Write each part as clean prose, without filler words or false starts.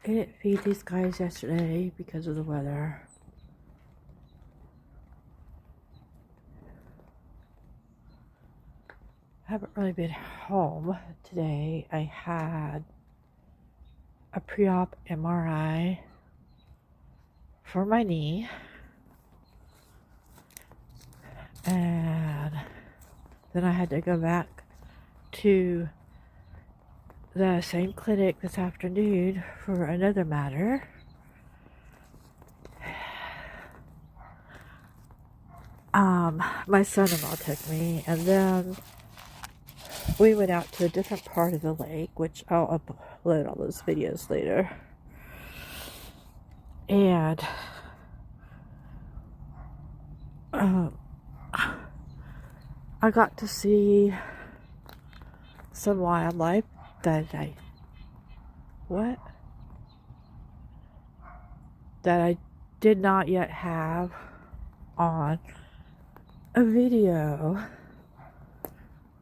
I didn't feed these guys yesterday because of the weather. I haven't really been home today. I had a pre-op MRI for my knee, and then I had to go back to the same clinic this afternoon for another matter. My son-in-law took me, and then we went out to a different part of the lake, which I'll upload all those videos later. And I got to see some wildlife that I did not yet have on a video,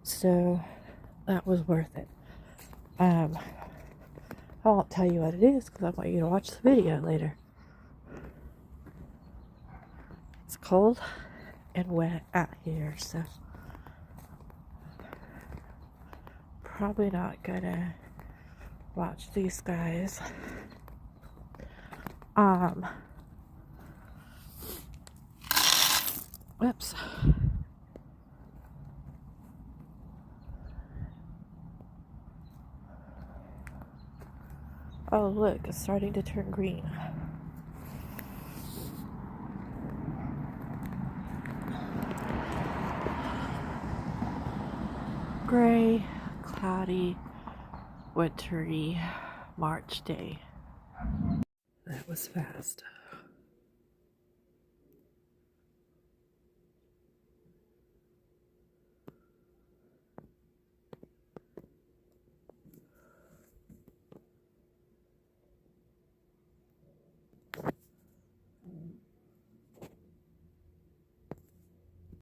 so that was worth it. I won't tell you what it is because I want you to watch the video later. It's cold and wet out here, so probably not gonna watch these guys. Whoops. Oh, look, it's starting to turn green. Gray, cloudy, wintry March day. That was fast.